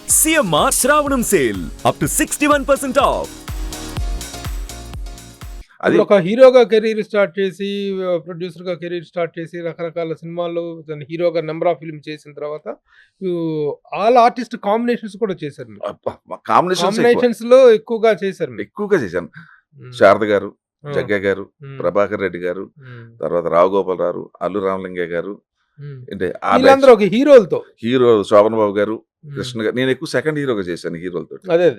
CMR Shravanam sale up to 61% off. అది ఇప్పుడు ఒక హీరోగా కెరీర్ స్టార్ట్ చేసి ప్రొడ్యూసర్‌గా కెరీర్ స్టార్ట్ చేసి రకరకాల సినిమాల్లో తను హీరోగా నంబర్ ఆఫ్ ఫిల్మ్ చేసిన తర్వాత యూ ఆల్ ఆర్టిస్ట్ కాంబినేషన్స్ కూడా చేశారు మీరు. కాంబినేషన్స్‌లో ఎక్కువగా చేశారు మీరు. ఎక్కువగా చేశాను. హ్మ్. శారద గారు, ఆ! జగ్గయ్య గారు, హ్మ్. ప్రభాకర్ రెడ్డి గారు, హ్మ్. తర్వాత రావు గోపాలరావు, అల్లు రామలింగయ్య గారు, హ్మ్. అంటే ఆ వీళ్ళందరూ ఒక హీరోలతో. హీరో శోభన్ బాబు గారు, హ్మ్. కృష్ణ గారు. నేను ఎక్కువ సెకండ్ హీరోగా చేశాను హీరోలతో. అదే.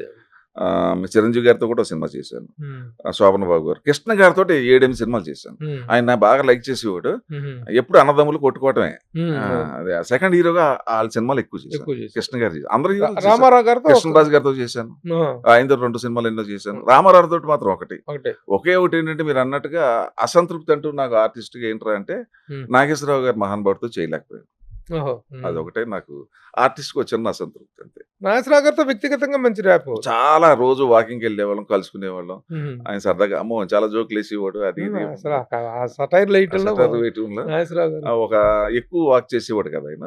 చిరంజీవి గారితో కూడా సినిమా చేశాను. హ్మ్. శోభన్ బాబు గారు, కృష్ణ గారితో 7-8 సినిమాలు చేశాను. హ్మ్. ఆయన నాకు బాగా లైక్ చేసేవాడు. హుహు. ఎప్పుడు అన్నదమ్ములు కొట్టుకోవటమే. హ్మ్. అవును. అదే సెకండ్ హీరోగా వాళ్ళ సినిమాలు ఎక్కువ చేశాను. ఎక్కువ చేశారు. కృష్ణ గారు అందరు హీరోలు చేశాను. రామారావు గారితో కృష్ణరాజు గారితో చేశాను. ఆ! ఆయనతో 2 సినిమాలు ఎన్నో చేశాను. రామారావు తోటి మాత్రం ఒకటి. ఒకటే. ఒకే ఒకటి ఏంటంటే మీరు అన్నట్టుగా అసంతృప్తి అంటూ నాకు ఆర్టిస్ట్గా ఏంట్రా అంటే హ్మ్. నాగేశ్వరరావు గారు మహానుభావుడితో చేయలేకపోయాను. ఓహో! హ్మ్. అదొకటే నాకు ఆర్టిస్ట్కి వచ్చిన అసంతృప్తి అంతే. నాగేశ్వరరావు గారితో వ్యక్తిగతంగా మంచి ర్యాప్. చాలా రోజు వాకింగ్కి వెళ్ళేవాళ్ళం, కలుసుకునేవాళ్ళం. హుహు. ఆయన సరదాగా అమ్మో చాలా జోకులు వేసేవాడు. అది ఇది అసలు ఆ సటైర్ లైట్‌లో వేయటంలో నాగేశ్వరరావు గారు. ఒక ఎక్కువ వాక్ చేసేవాడు కదా ఆయన.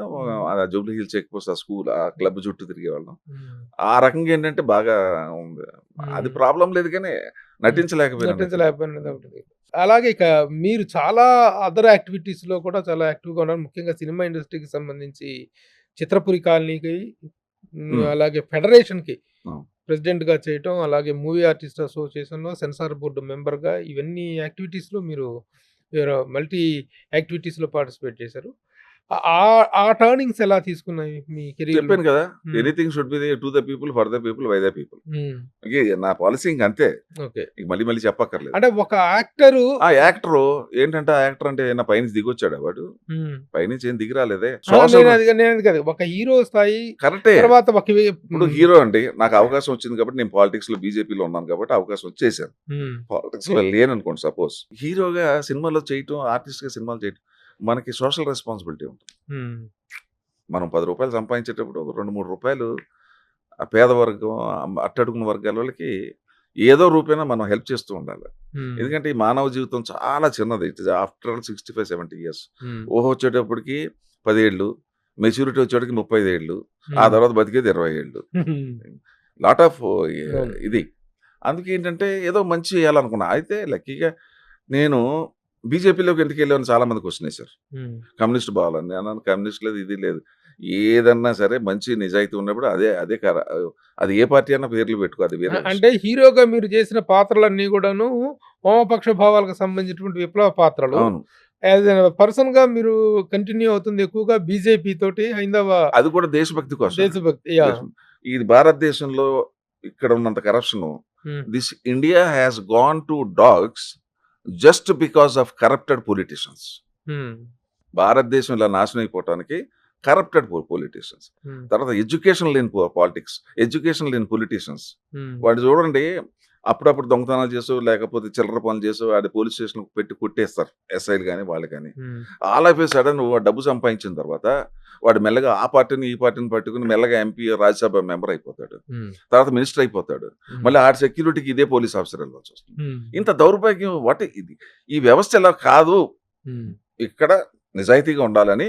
ఆ జూబ్లీ హిల్స్ ఎక్కువ స్కూల్ ఆ క్లబ్ చుట్టూ తిరిగేవాళ్ళం. హ్మ్. ఆ రకంగా ఏంటంటే బాగా ఉంది. అది హ్మ్. ప్రాబ్లం లేదు కానీ నటించలేకపోయినా. నటించలేకపోయినది ఒకటి. అలాగే ఇక మీరు చాలా అదర్ యాక్టివిటీస్‌లో కూడా చాలా యాక్టివ్‌గా ఉన్నారు. ముఖ్యంగా సినిమా ఇండస్ట్రీకి సంబంధించి చిత్రపురి కాలనీకి అలాగే ఫెడరేషన్‌కి అవును. ప్రెసిడెంట్‌గా చేయటం, అలాగే మూవీ ఆర్టిస్ట్ అసోసియేషన్‌లో సెన్సార్ బోర్డ్ మెంబర్‌గా ఇవన్నీ యాక్టివిటీస్‌లో మీరు మల్టీ యాక్టివిటీస్‌లో పార్టిసిపేట్ చేశారు. ఆ టర్నింగ్స్ ఎలా తీసుకున్నాయి మీ కెరియర్‌లో? చెప్పాను కదా, హ్మ్. Anything should be to the people, for the people, by the people. హ్మ్. నా పాలసీ ఇంక అంతే. ఓకే. ఇంక మళ్ళీ మళ్ళీ చెప్పక్కర్లేదు. అంటే ఒక యాక్టరు ఆ యాక్టర్ ఏంటంటే ఆ యాక్టర్ అంటే నా పైనుంచి దిగొచ్చాడా వాడు? హ్మ్. పైనుంచి ఏం దిగి రాలేదే. నేనది కాదు. ఒక హీరో స్థాయి కరెక్టే. తర్వాత ఒక ఇప్పుడు హీరో అండి, నాకు అవకాశం వచ్చింది కాబట్టి నేను పాలిటిక్స్ లో బీజేపీలో ఉన్నాను కాబట్టి అవకాశం వచ్చేసాను. పాలిటిక్స్ లో లేననుకోండి సపోజ్, హీరోగా సినిమాలో చేయటం, ఆర్టిస్ట్ గా సినిమాలు చేయటం, మనకి సోషల్ రెస్పాన్సిబిలిటీ ఉంటుంది. మనం 10 రూపాయలు సంపాదించేటప్పుడు ఒక 2-3 రూపాయలు ఆ పేద వర్గం, అట్టడుగున వర్గాల వాళ్ళకి ఏదో రూపేణా మనం హెల్ప్ చేస్తూ ఉండాలి. ఎందుకంటే ఈ మానవ జీవితం చాలా చిన్నది. It is after all 65-70 years. ఊహ వచ్చేటప్పటికి 10 ఏళ్ళు, మెచ్యూరిటీ వచ్చేటప్పటికి 35 ఏళ్ళు, ఆ తర్వాత బతికేది 20 ఏళ్ళు. లాట్ ఆఫ్ ఇది. అందుకే ఏంటంటే ఏదో మంచి చేయాలనుకున్నా. అయితే లక్కీగా నేను బీజేపీలోకి ఎందుకు వెళ్ళామని చాలా మంది క్వశ్చన్ వేశారు. కమ్యూనిస్ట్ బావాలని నేను అన్నాను, కమ్యూనిస్ట్ లేదు, ఇది లేదు. ఏదన్నా సరే మంచి నిజాయితీ ఉన్నప్పుడు అదే అదే అది ఏ పార్టీ అన్నా పేర్లు పెట్టుకో, అది వేరే విషయం. అంటే హీరోగా మీరు చేసిన పాత్రలన్నీ కూడాను వామపక్ష భావాలకు సంబంధించినటువంటి విప్లవ పాత్రలు. అవును. యాజ్ ఎ పర్సన్ గా మీరు కంటిన్యూ అవుతుంది ఎక్కువగా బీజేపీ తోటి హైందవ అది కూడా దేశభక్తి కోసం. దేశభక్తి. యా. ఇది భారతదేశంలో ఇక్కడ ఉన్నంత corruption, this India has gone to dogs just because of corrupted politicians. భారతదేశం ఇలా నాశనం అయిపోవటానికి కరప్టెడ్ పొలిటీషియన్స్. తర్వాత ఎడ్యుకేషన్ లేని పాలిటిక్స్, ఎడ్యుకేషన్ లేని పొలిటీషియన్స్. వాడు చూడండి, అప్పుడప్పుడు దొంగతనాలు చేసో లేకపోతే చిల్లర పనులు చేసో వాడి పోలీస్ స్టేషన్ పెట్టి కొట్టేస్తారు, ఎస్ఐలు కానీ వాళ్ళు కానీ. ఆల్ ఆఫ్ ఏ సడన్ డబ్బు సంపాదించిన తర్వాత వాడు మెల్లగా ఆ పార్టీని ఈ పార్టీని పట్టుకుని మెల్లగా ఎంపీ, రాజ్యసభ మెంబర్ అయిపోతాడు, తర్వాత మినిస్టర్ అయిపోతాడు. మళ్ళీ ఆ సెక్యూరిటీకి ఇదే పోలీస్ ఆఫీసర్ వెళ్ళాల్సి వస్తుంది. ఇంత దౌర్భాగ్యం వాటి ఇది. ఈ వ్యవస్థ ఎలా కాదు, ఇక్కడ నిజాయితీగా ఉండాలని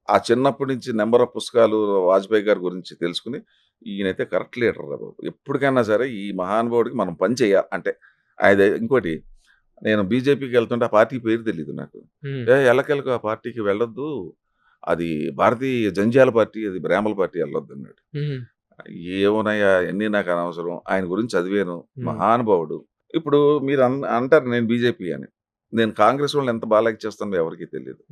ఆ చిన్నప్పటి నుంచి నెంబర్ ఆఫ్ పుస్తకాలు వాజ్పేయి గారి గురించి తెలుసుకుని ఈయనైతే కరెక్ట్ లీడర్ రా బాబు, ఎప్పటికైనా సరే ఈ మహానుభావుడికి మనం పని చేయాలి అంటే. అది ఇంకోటి, నేను బీజేపీకి వెళ్తుంటే ఆ పార్టీ పేరు తెలియదు నాకు. ఎల్లకెళ్ళకు ఆ పార్టీకి వెళ్ళొద్దు, అది భారతీయ జంజాల పార్టీ, అది బ్రాహ్మల పార్టీ, వెళ్ళొద్దు అన్నాడు. ఏమోనయ్యా ఎన్ని నాకు అనవసరం, ఆయన గురించి చదివాను, మహానుభావుడు. ఇప్పుడు మీరు అంటారు నేను బీజేపీ అని, నేను కాంగ్రెస్ వాళ్ళని ఎంత బాగా లైక్ చేస్తానో ఎవరికి తెలియదు.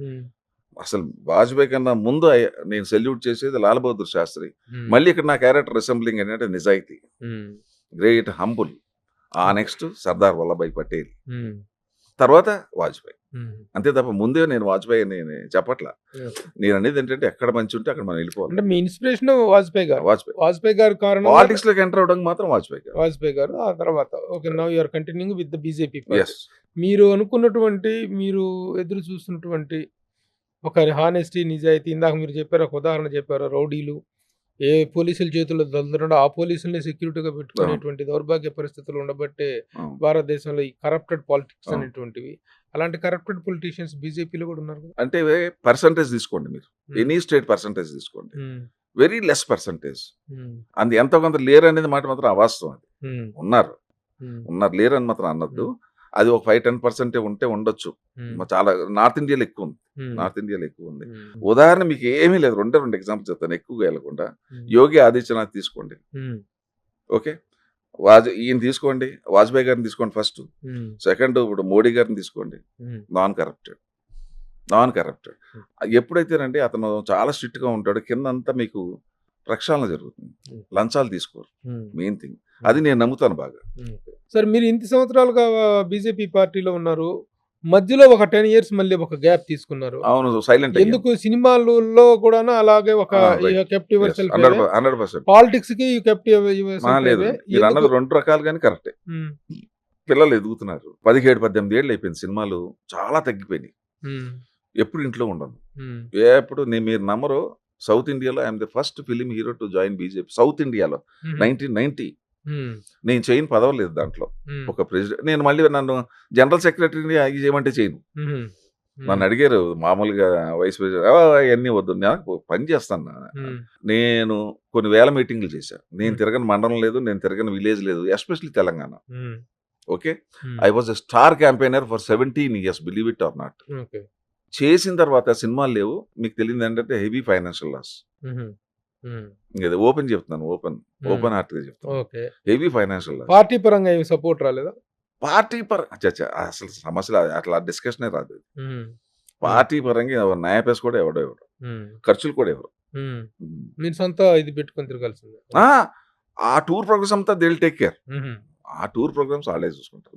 అసలు వాజ్పేయి కన్నా ముందు నేను సెల్యూట్ చేసేది లాల్ బహదూర్ శాస్త్రి. మళ్ళీ ఇక్కడ నా క్యారెక్టర్ రిసెంబ్లింగ్ ఏంటంటే నిజాయితీ, గ్రేట్ హంబుల్. ఆ నెక్స్ట్ సర్దార్ వల్లభాయ్ పటేల్, తర్వాత వాజ్పేయి. అంతే తప్ప ముందే నేను వాజ్పేయి అని చెప్పట్లా. నేను అనేది ఏంటంటే ఎక్కడ మంచి ఉంటే అక్కడ మనం వెళ్ళిపోవాలి. అంటే మీ ఇన్స్పిరేషన్ వాజ్పేయి గారు. వాజ్పేయి గారు కారణం పాలిటిక్స్ లోకి ఎంటర్ అవడానికి మాత్రం వాజ్పేయి గారు. ఆ తర్వాత okay, now you are continuing with the BJP. Yes. మీరు అనుకున్నటువంటి, మీరు ఎదురు చూస్తున్నటువంటి ఒక హానెస్టీ, నిజాయితీ, ఇందాక మీరు చెప్పారు, ఒక ఉదాహరణ చెప్పారు, రౌడీలు ఏ పోలీసుల చేతుల్లో దొరుకుతుండో ఆ పోలీసుల్ని సెక్యూరిటీగా పెట్టుకునేటువంటి దౌర్భాగ్య పరిస్థితులు ఉండబట్టే భారతదేశంలో ఈ కరప్టెడ్ పాలిటిక్స్ అనేటువంటివి. అలాంటి కరప్టెడ్ పొలిటీషియన్స్ బీజేపీలో కూడా ఉన్నారు కదా. అంటే పర్సంటేజ్ తీసుకోండి, మీరు ఎనీ స్టేట్ పర్సంటేజ్ తీసుకోండి, వెరీ లెస్ పర్సంటేజ్. అంది ఎంతో కొంత లేరు అనేది మాట మాత్రం అవాస్తవం. అది ఉన్నారు లేరు అని మాత్రం అనొద్దు. అది ఒక 5-10% ఉంటే ఉండొచ్చు. చాలా నార్త్ ఇండియాలో ఎక్కువ ఉంది. ఉదాహరణ మీకు ఏమీ లేదు, 2 ఎగ్జాంపుల్ చెప్తాను ఎక్కువగా వెళ్ళకుండా. యోగి ఆదిత్యనాథ్ తీసుకోండి, ఓకే, ఈయన తీసుకోండి, వాజ్పేయి గారిని తీసుకోండి ఫస్ట్. సెకండ్ ఇప్పుడు మోడీ గారిని తీసుకోండి, నాన్ కరప్టెడ్. ఎప్పుడైతేనండి అతను చాలా స్ట్రిక్ట్ గా ఉంటాడు, కిందంతా మీకు ప్రక్షాళన జరుగుతుంది, లంచాలు తీసుకోరు, మెయిన్ థింగ్. అది నేను నమ్ముతాను బాగా. సార్, మీరు ఇంత సంవత్సరాలుగా బీజేపీ పార్టీలో ఉన్నారు, మధ్యలో ఒక 10 years మళ్ళీ ఒక గ్యాప్ తీసుకున్నారు. అవును, సైలెంట్. ఎందుకు? సినిమాలలో కూడా అలాగే ఒక కెప్ట్ యువర్ సెల్ఫ్, 100% పాలిటిక్స్ కి కెప్ట్ యువర్ లేదు. మీరు అన్నది 2 రకాలుగానే కరెక్టే. పిల్లలు ఎదుగుతున్నారు, 17-18 ఏళ్ళు అయిపోయింది, సినిమాలు చాలా తగ్గిపోయినాయి. ఎప్పుడు ఇంట్లో ఉండను, ఎప్పుడు మీరు నమ్మరు, సౌత్ ఇండియాలో I'm the first film hero to join BJP. South ఇండియాలో 1990 నేను చేయని పదవలేదు దాంట్లో. ఒక ప్రెసిడెంట్, నేను మళ్ళీ నన్ను జనరల్ సెక్రటరీని చేయమంటే చేయను. నన్ను అడిగారు మామూలుగా వైస్ ప్రెసిడెంట్, అవన్నీ వద్దు, నాకు పని చేస్తాను. నేను కొన్ని వేల మీటింగ్లు చేశాను. నేను తిరగని మండలం లేదు, నేను తిరగని విలేజ్ లేదు, especially Telangana. Okay, I was a star campaigner for 17 years, believe it or not. చేసిన తర్వాత సినిమాలు లేవు. మీకు తెలియదు ఏంటంటే హెవీ ఫైనాన్షియల్ లాస్. ఓపెన్ చెప్తున్నాను, ఓపెన్ హార్ట్ గా చెప్తాను, హెవీ ఫైనాన్షియల్ లాస్. పార్టీ పరంగా ఏమి సపోర్ట్ రాలేదా? పార్టీ అసలు సమస్యలు అట్లా డిస్కషనే రాదు. పార్టీ పరంగా న్యాయపేస్ కూడా ఎవడో ఖర్చులు కూడా ఎవరు. మీరు సొంత ఇది పెట్టుకొని తిరగాల్సిందే. ఆ టూర్ ప్రోగ్రామ్స్ అంతా దే విల్ టేక్ కేర్. ఆ టూర్ ప్రోగ్రామ్స్ వాళ్ళే చూసుకుంటారు.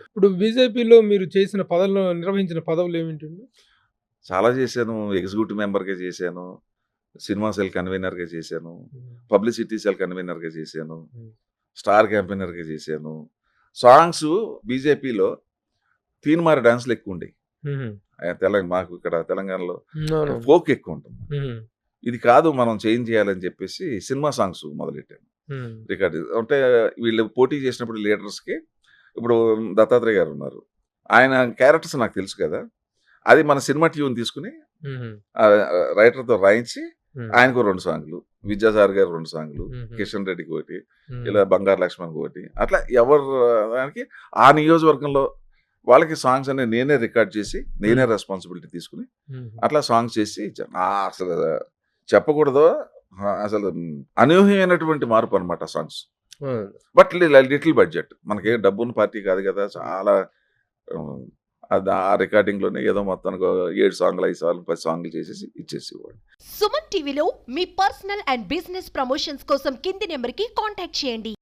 ఇప్పుడు బీజేపీలో మీరు చేసిన పదవులు, నిర్వహించిన పదవులు ఏమిటండి? చాలా చేశాను. ఎగ్జిక్యూటివ్ మెంబర్గా చేశాను, సినిమా సెల్ కన్వీనర్గా చేశాను, పబ్లిసిటీ సెల్ కన్వీనర్గా చేశాను, స్టార్ క్యాంపెయినర్గా చేశాను. సాంగ్స్ బీజేపీలో తీన్మార్ డాన్స్లు ఎక్కువ ఉండేవి. మాకు ఇక్కడ తెలంగాణలో ఫోక్ ఎక్కువ ఉంటుంది. ఇది కాదు, మనం చేంజ్ చేయాలని చెప్పేసి సినిమా సాంగ్స్ మొదలెట్టాను. రికార్డు అంటే వీళ్ళు పోటీ చేసినప్పుడు లీడర్స్కి, ఇప్పుడు దత్తాత్రేయ గారు ఉన్నారు, ఆయన క్యారెక్టర్స్ నాకు తెలుసు కదా, అది మన సినిమా ట్యూన్ తీసుకుని రైటర్తో రాయించి ఆయనకు 2 సాంగ్లు, విద్యాసాగర్ గారు 2 సాంగ్లు, కిషన్ రెడ్డికి ఒకటి, ఇలా బంగారు లక్ష్మణ్కి ఒకటి, అట్లా ఎవరు దానికి ఆ నియోజకవర్గంలో వాళ్ళకి సాంగ్స్ అనేది నేనే రికార్డ్ చేసి నేనే రెస్పాన్సిబిలిటీ తీసుకుని అట్లా సాంగ్స్ చేసి ఇచ్చాను. అసలు చెప్పకూడదు, అసలు అనూహ్యమైనటువంటి మార్పు అనమాట సాంగ్స్. బట్ లిటిల్ బడ్జెట్, మనకి డబ్బున్న పార్టీ కాదు కదా, చాలా ఆ రికార్డింగ్ లోనే ఏదో మొత్తానికి 7 సాంగ్లు 5 సాంగ్లు 10 సాంగ్లు చేసేసి ఇచ్చేసేవాడు. సుమన్ టీవీలో మీ పర్సనల్ అండ్ బిజినెస్ ప్రమోషన్స్ కోసం కింది నెంబర్కి కాంటాక్ట్ చేయండి.